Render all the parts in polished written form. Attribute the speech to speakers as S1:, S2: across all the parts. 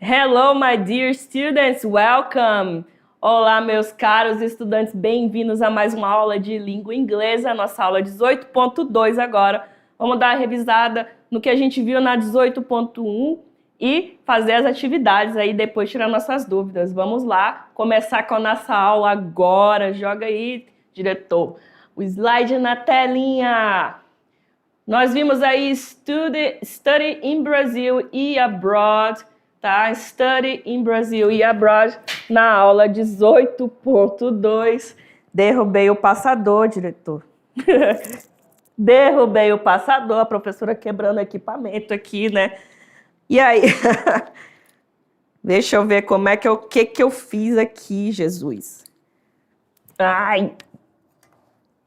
S1: Hello, my dear students, welcome! Olá, meus caros estudantes, bem-vindos a mais uma aula de língua inglesa, nossa aula 18.2 agora. Vamos dar uma revisada no que a gente viu na 18.1 e fazer as atividades aí, depois tirar nossas dúvidas. Vamos lá, começar com a nossa aula agora. Joga aí, diretor, o slide na telinha. Nós vimos aí study in Brazil e abroad, tá? Study in Brazil e abroad na aula 18.2. Derrubei o passador, diretor. Derrubei o passador, a professora quebrando equipamento aqui, né? E aí? Deixa eu ver como é que o que eu fiz aqui, Jesus. Ai!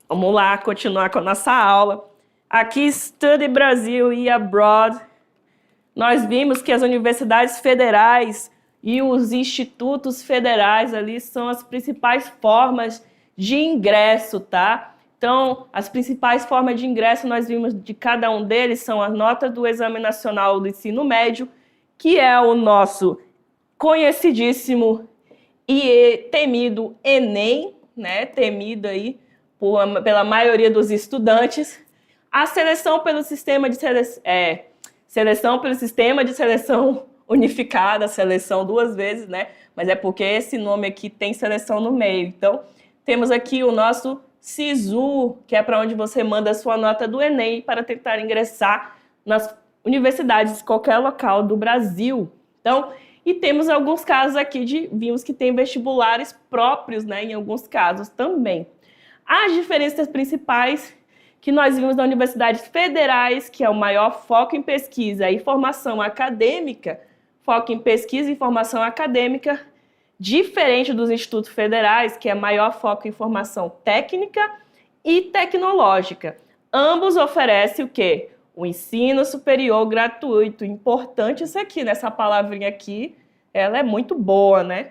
S1: Vamos lá, continuar com a nossa aula. Aqui, Study Brasil e Abroad, nós vimos que as universidades federais e os institutos federais ali são as principais formas de ingresso, tá? Então, as principais formas de ingresso nós vimos de cada um deles são a nota do Exame Nacional do Ensino Médio, que é o nosso conhecidíssimo e temido Enem, né? Temido aí pela maioria dos estudantes. A seleção pelo sistema de seleção pelo sistema de seleção unificada, seleção duas vezes, né? Mas é porque esse nome aqui tem seleção no meio. Então, temos aqui o nosso SISU, que é para onde você manda a sua nota do Enem para tentar ingressar nas universidades de qualquer local do Brasil. Então, e temos alguns casos aqui vimos que tem vestibulares próprios, né? Em alguns casos também. As diferenças principais que nós vimos nas universidades federais, que é o maior foco em pesquisa e formação acadêmica, foco em pesquisa e formação acadêmica, diferente dos institutos federais, que é maior foco em formação técnica e tecnológica. Ambos oferecem o quê? O ensino superior gratuito. Importante isso aqui, nessa palavrinha aqui, ela é muito boa, né?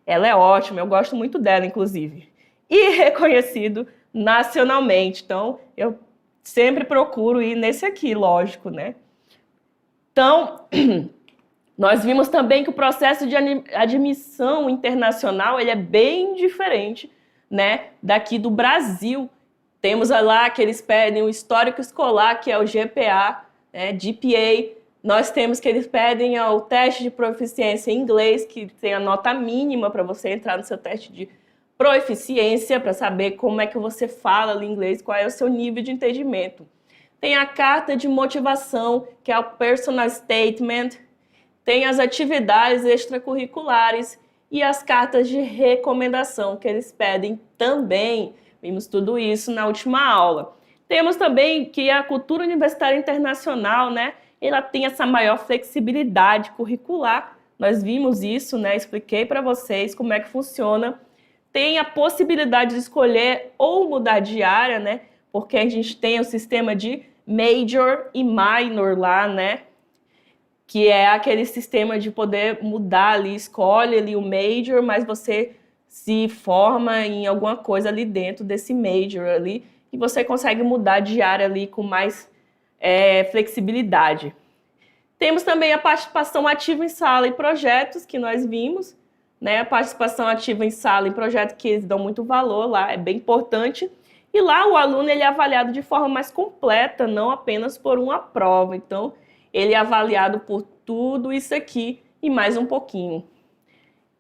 S1: Ela é ótima, eu gosto muito dela, inclusive. E reconhecido nacionalmente. Então, eu sempre procuro ir nesse aqui, lógico, né? Então, nós vimos também que o processo de admissão internacional ele é bem diferente, né, daqui do Brasil. Temos lá que eles pedem o histórico escolar, que é o GPA, né, GPA. Nós temos que eles pedem o teste de proficiência em inglês, que tem a nota mínima para você entrar no seu teste de proficiência, para saber como é que você fala o inglês, qual é o seu nível de entendimento. Tem a carta de motivação, que é o personal statement. Tem as atividades extracurriculares e as cartas de recomendação, que eles pedem também. Vimos tudo isso na última aula. Temos também que a cultura universitária internacional, né? Ela tem essa maior flexibilidade curricular. Nós vimos isso, né? Expliquei para vocês como é que funciona. Tem a possibilidade de escolher ou mudar de área, né? Porque a gente tem o sistema de major e minor lá, né? Que é aquele sistema de poder mudar ali, escolhe ali o major, mas você se forma em alguma coisa ali dentro desse major ali e você consegue mudar de área ali com mais flexibilidade. Temos também a participação ativa em sala e projetos que nós vimos, né? A participação ativa em sala e projeto que eles dão muito valor lá, é bem importante. E lá o aluno ele é avaliado de forma mais completa, não apenas por uma prova. Então, ele é avaliado por tudo isso aqui e mais um pouquinho,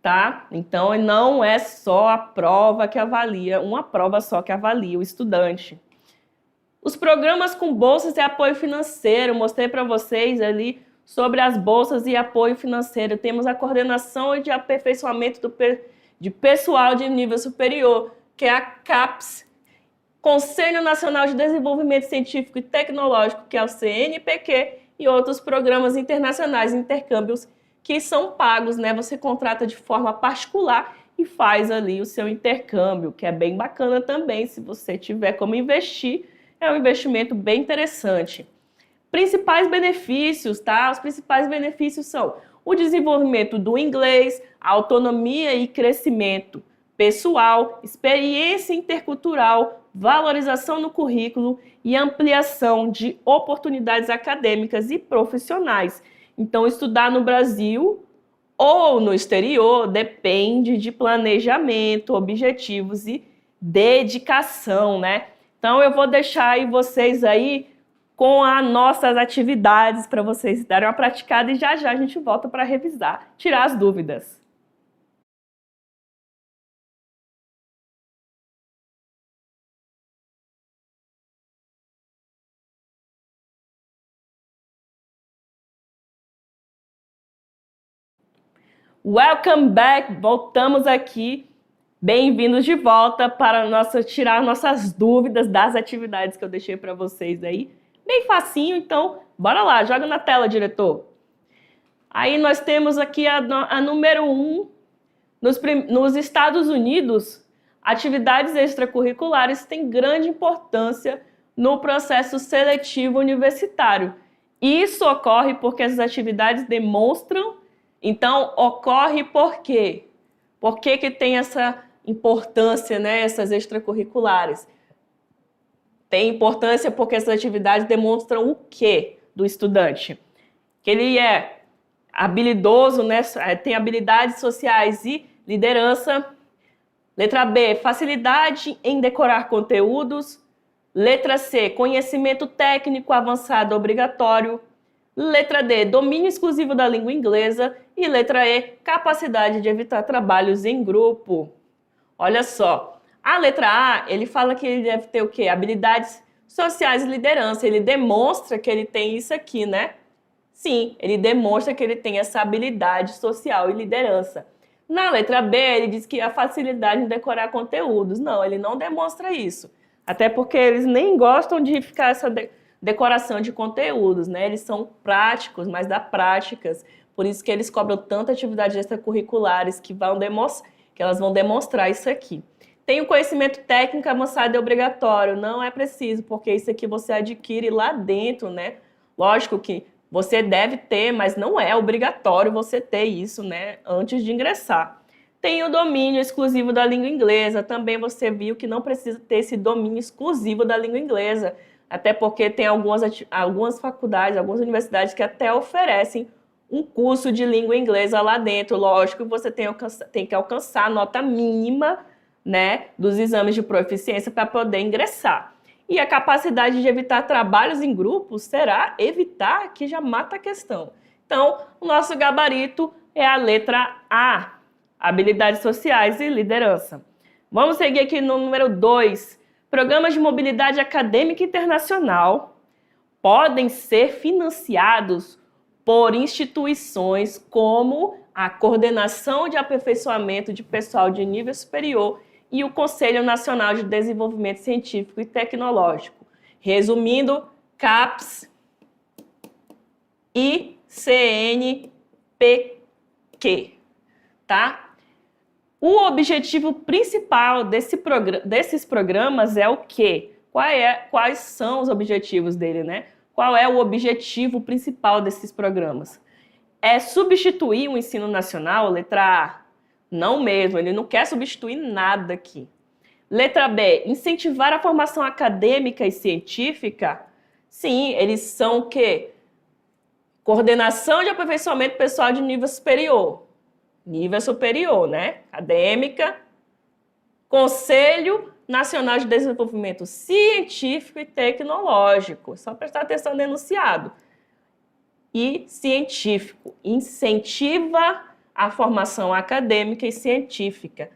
S1: tá? Então, não é só a prova que avalia, uma prova só que avalia o estudante. Os programas com bolsas e apoio financeiro, mostrei para vocês ali sobre as bolsas e apoio financeiro. Temos a coordenação de aperfeiçoamento de pessoal de nível superior, que é a CAPES, Conselho Nacional de Desenvolvimento Científico e Tecnológico, que é o CNPq, e outros programas internacionais, intercâmbios, que são pagos, né? Você contrata de forma particular e faz ali o seu intercâmbio, que é bem bacana também, se você tiver como investir, é um investimento bem interessante. Principais benefícios, tá? Os principais benefícios são o desenvolvimento do inglês, autonomia e crescimento pessoal, experiência intercultural, valorização no currículo e ampliação de oportunidades acadêmicas e profissionais. Então, estudar no Brasil ou no exterior depende de planejamento, objetivos e dedicação, né? Então eu vou deixar aí vocês aí com as nossas atividades para vocês darem uma praticada e já a gente volta para revisar, tirar as dúvidas. Welcome back! Voltamos aqui. Bem-vindos de volta para tirar nossas dúvidas das atividades que eu deixei para vocês aí. Bem facinho, então bora lá, joga na tela, diretor. Aí nós temos aqui a número 1. Nos Estados Unidos, atividades extracurriculares têm grande importância no processo seletivo universitário. Isso ocorre porque essas atividades demonstram. Então, ocorre por quê? Por que tem essa importância, né, essas extracurriculares? Tem importância porque essas atividades demonstram o quê do estudante? Que ele é habilidoso, né, tem habilidades sociais e liderança. Letra B, facilidade em decorar conteúdos. Letra C, conhecimento técnico avançado obrigatório. Letra D, domínio exclusivo da língua inglesa. E letra E, capacidade de evitar trabalhos em grupo. Olha só, a letra A, ele fala que ele deve ter o quê? Habilidades sociais e liderança. Ele demonstra que ele tem isso aqui, né? Sim, ele demonstra que ele tem essa habilidade social e liderança. Na letra B, ele diz que a facilidade em decorar conteúdos. Não, ele não demonstra isso. Até porque eles nem gostam de ficar essa decoração de conteúdos, né? Eles são práticos, mas dá práticas. Por isso que eles cobram tanta atividades extracurriculares que elas vão demonstrar isso aqui. Tem o conhecimento técnico avançado e obrigatório. Não é preciso, porque isso aqui você adquire lá dentro, né? Lógico que você deve ter, mas não é obrigatório você ter isso, né, antes de ingressar. Tem o domínio exclusivo da língua inglesa. Também você viu que não precisa ter esse domínio exclusivo da língua inglesa. Até porque tem algumas faculdades, algumas universidades que até oferecem um curso de língua inglesa lá dentro. Lógico que você tem que alcançar a nota mínima, né, dos exames de proficiência para poder ingressar. E a capacidade de evitar trabalhos em grupo será evitar, que já mata a questão. Então, o nosso gabarito é a letra A, habilidades sociais e liderança. Vamos seguir aqui no número 2. Programas de mobilidade acadêmica internacional podem ser financiados por instituições como a Coordenação de Aperfeiçoamento de Pessoal de Nível Superior e o Conselho Nacional de Desenvolvimento Científico e Tecnológico. Resumindo, CAPES e CNPq, tá? O objetivo principal desses programas é o quê? Quais são os objetivos dele, né? Qual é o objetivo principal desses programas? É substituir o ensino nacional, letra A? Não mesmo, ele não quer substituir nada aqui. Letra B, incentivar a formação acadêmica e científica? Sim, eles são o quê? Coordenação de aperfeiçoamento pessoal de nível superior. Nível superior, né? Acadêmica. Conselho Nacional de Desenvolvimento Científico e Tecnológico. Só prestar atenção no enunciado. E científico. Incentiva a formação acadêmica e científica.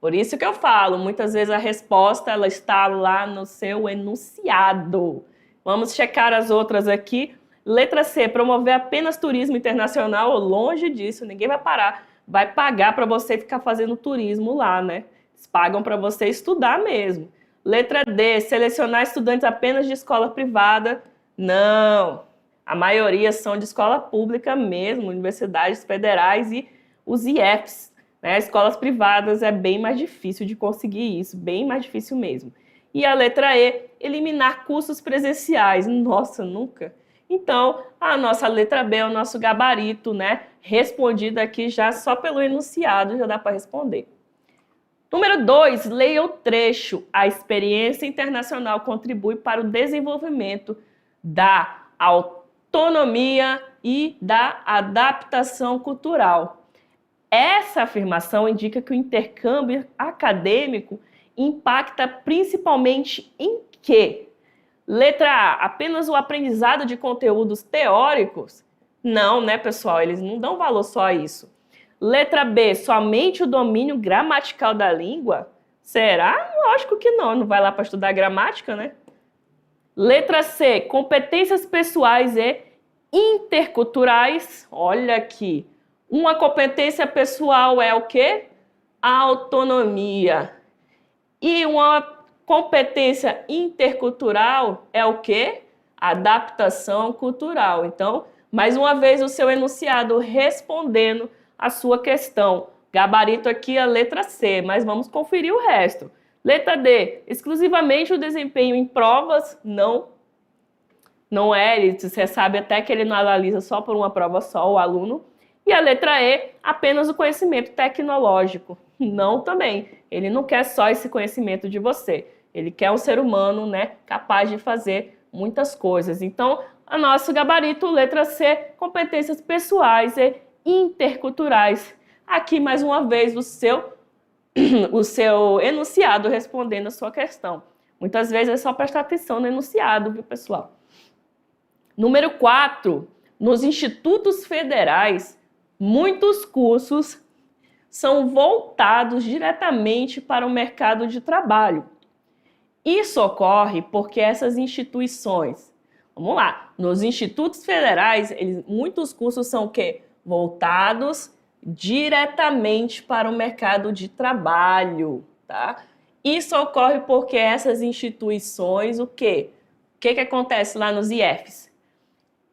S1: Por isso que eu falo, muitas vezes a resposta ela está lá no seu enunciado. Vamos checar as outras aqui. Letra C, promover apenas turismo internacional. Longe disso, ninguém vai pagar para você ficar fazendo turismo lá, né? Eles pagam para você estudar mesmo. Letra D, selecionar estudantes apenas de escola privada. Não, a maioria são de escola pública mesmo, universidades federais e os IEFs. Né? Escolas privadas é bem mais difícil de conseguir isso, bem mais difícil mesmo. E a letra E, eliminar cursos presenciais. Nossa, nunca. Então, a nossa letra B é o nosso gabarito, né? Respondido aqui já só pelo enunciado, já dá para responder. Número 2, leia o trecho. A experiência internacional contribui para o desenvolvimento da autonomia e da adaptação cultural. Essa afirmação indica que o intercâmbio acadêmico impacta principalmente em quê? Letra A, apenas o aprendizado de conteúdos teóricos? Não, né, pessoal? Eles não dão valor só a isso. Letra B, somente o domínio gramatical da língua? Será? Lógico que não, não vai lá para estudar gramática, né? Letra C, competências pessoais e interculturais. Olha aqui, uma competência pessoal é o quê? Autonomia. E uma competência intercultural é o quê? Adaptação cultural. Então, mais uma vez, o seu enunciado respondendo a sua questão. Gabarito aqui a letra C, mas vamos conferir o resto. Letra D, exclusivamente o desempenho em provas, não é, você sabe até que ele não analisa só por uma prova só, o aluno. E a letra E, apenas o conhecimento tecnológico. Não também, ele não quer só esse conhecimento de você, ele quer um ser humano, né, capaz de fazer muitas coisas. Então, o nosso gabarito, letra C, competências pessoais e interculturais. Aqui, mais uma vez, o seu enunciado respondendo a sua questão. Muitas vezes é só prestar atenção no enunciado, viu, pessoal? Número 4. Nos institutos federais, muitos cursos são voltados diretamente para o mercado de trabalho. Isso ocorre porque essas instituições, vamos lá, nos institutos federais, muitos cursos são o quê? Voltados diretamente para o mercado de trabalho, tá? Isso ocorre porque essas instituições, o quê? O que acontece lá nos IFs?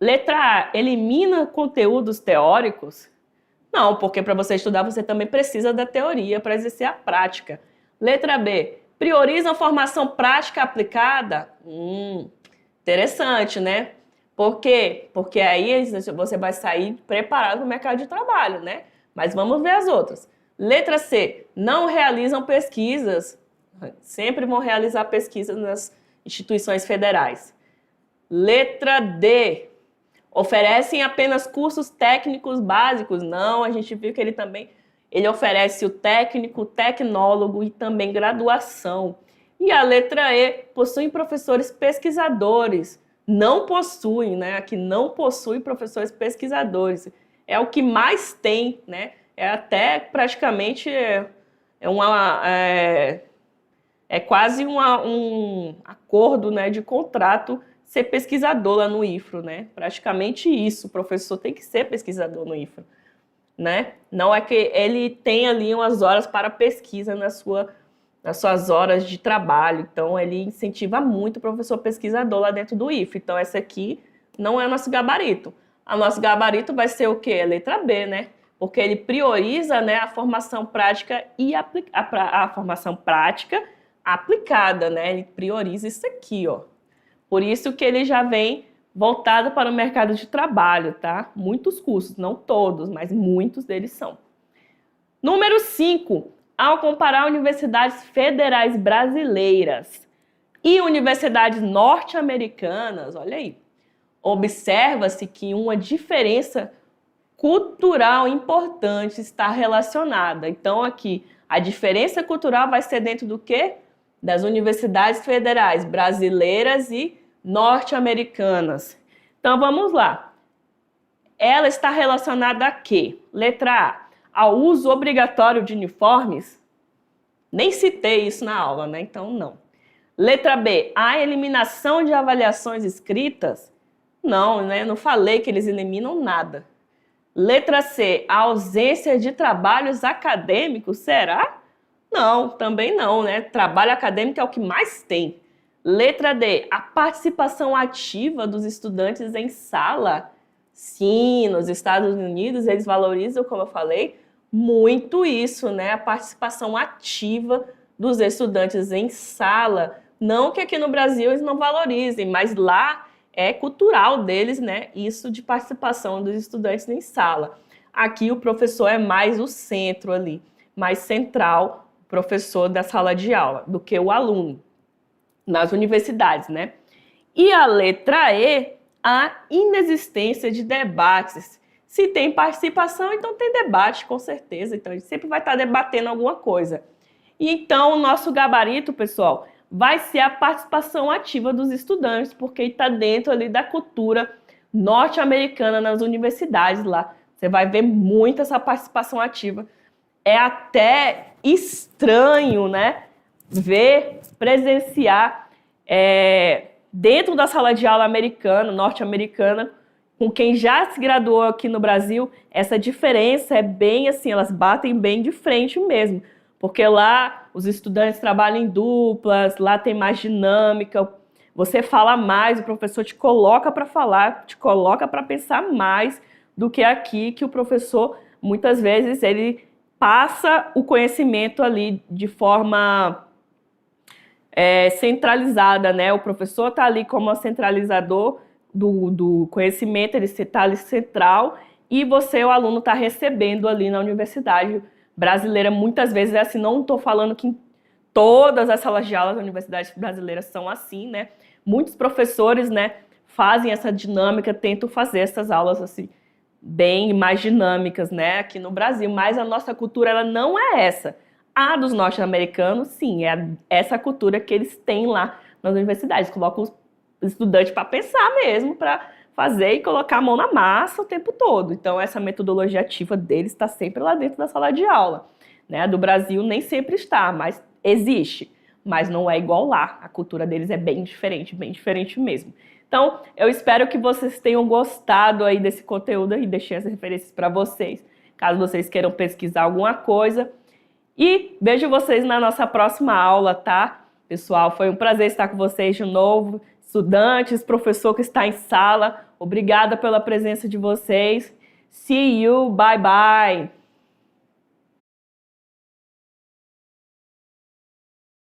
S1: Letra A, elimina conteúdos teóricos? Não, porque para você estudar você também precisa da teoria para exercer a prática. Letra B, prioriza a formação prática aplicada? Interessante, né? Por quê? Porque aí você vai sair preparado para o mercado de trabalho, né? Mas vamos ver as outras. Letra C, não realizam pesquisas. Sempre vão realizar pesquisas nas instituições federais. Letra D, oferecem apenas cursos técnicos básicos? Não, a gente viu que ele oferece o técnico, o tecnólogo e também graduação. E a letra E, possuem professores pesquisadores. Não possuem, né? Aqui não possui professores pesquisadores. É o que mais tem, né? É até praticamente quase um acordo, né, de contrato ser pesquisador lá no IFRO, né? Praticamente isso, o professor tem que ser pesquisador no IFRO, né? Não é que ele tem ali umas horas para pesquisa nas suas horas de trabalho, então ele incentiva muito o professor pesquisador lá dentro do IFRO. Então essa aqui não é o nosso gabarito. O nosso gabarito vai ser o quê? A letra B, né? Porque ele prioriza, né, a formação prática e a formação prática aplicada, né? Ele prioriza isso aqui, ó. Por isso que ele já vem voltado para o mercado de trabalho, tá? Muitos cursos, não todos, mas muitos deles são. Número 5. Ao comparar universidades federais brasileiras e universidades norte-americanas, olha aí, observa-se que uma diferença cultural importante está relacionada. Então, aqui, a diferença cultural vai ser dentro do quê? Das universidades federais brasileiras e norte-americanas. Então, vamos lá. Ela está relacionada a quê? Letra A, ao uso obrigatório de uniformes? Nem citei isso na aula, né? Então, não. Letra B, a eliminação de avaliações escritas? Não, né? Eu não falei que eles eliminam nada. Letra C, a ausência de trabalhos acadêmicos? Será? Não, também não, né? Trabalho acadêmico é o que mais tem. Letra D, a participação ativa dos estudantes em sala? Sim, nos Estados Unidos eles valorizam, como eu falei, muito isso, né? A participação ativa dos estudantes em sala. Não que aqui no Brasil eles não valorizem, mas lá é cultural deles, né? Isso de participação dos estudantes em sala. Aqui o professor é mais o centro ali, mais central, o professor da sala de aula, do que o aluno, nas universidades, né? E a letra E, a inexistência de debates Se tem participação, então tem debate, com certeza. Então, a gente sempre vai estar debatendo alguma coisa. E então, o nosso gabarito, pessoal, vai ser a participação ativa dos estudantes, porque está dentro ali da cultura norte-americana nas universidades lá. Você vai ver muito essa participação ativa. É até estranho, né, presenciar dentro da sala de aula americana, norte-americana, com quem já se graduou aqui no Brasil, essa diferença é bem assim, elas batem bem de frente mesmo. Porque lá os estudantes trabalham em duplas, lá tem mais dinâmica, você fala mais, o professor te coloca para falar, te coloca para pensar mais do que aqui, que o professor, muitas vezes, ele passa o conhecimento ali de forma centralizada, né? O professor está ali como centralizador do conhecimento, ele está ali central, e você, o aluno, está recebendo ali na universidade brasileira. Muitas vezes é assim, não estou falando que em todas as salas de aula das universidades brasileiras são assim, né? Muitos professores, né, fazem essa dinâmica, tentam fazer essas aulas assim, bem mais dinâmicas, né, aqui no Brasil, mas a nossa cultura, ela não é essa. A dos norte-americanos, sim, é essa cultura que eles têm lá nas universidades, colocam os estudantes para pensar mesmo, para fazer e colocar a mão na massa o tempo todo. Então, essa metodologia ativa deles está sempre lá dentro da sala de aula. Né? A do Brasil nem sempre está, mas existe. Mas não é igual lá. A cultura deles é bem diferente mesmo. Então, eu espero que vocês tenham gostado aí desse conteúdo e deixei as referências para vocês, caso vocês queiram pesquisar alguma coisa. E vejo vocês na nossa próxima aula, tá? Pessoal, foi um prazer estar com vocês de novo. Estudantes, professor que está em sala, obrigada pela presença de vocês. See you, bye bye!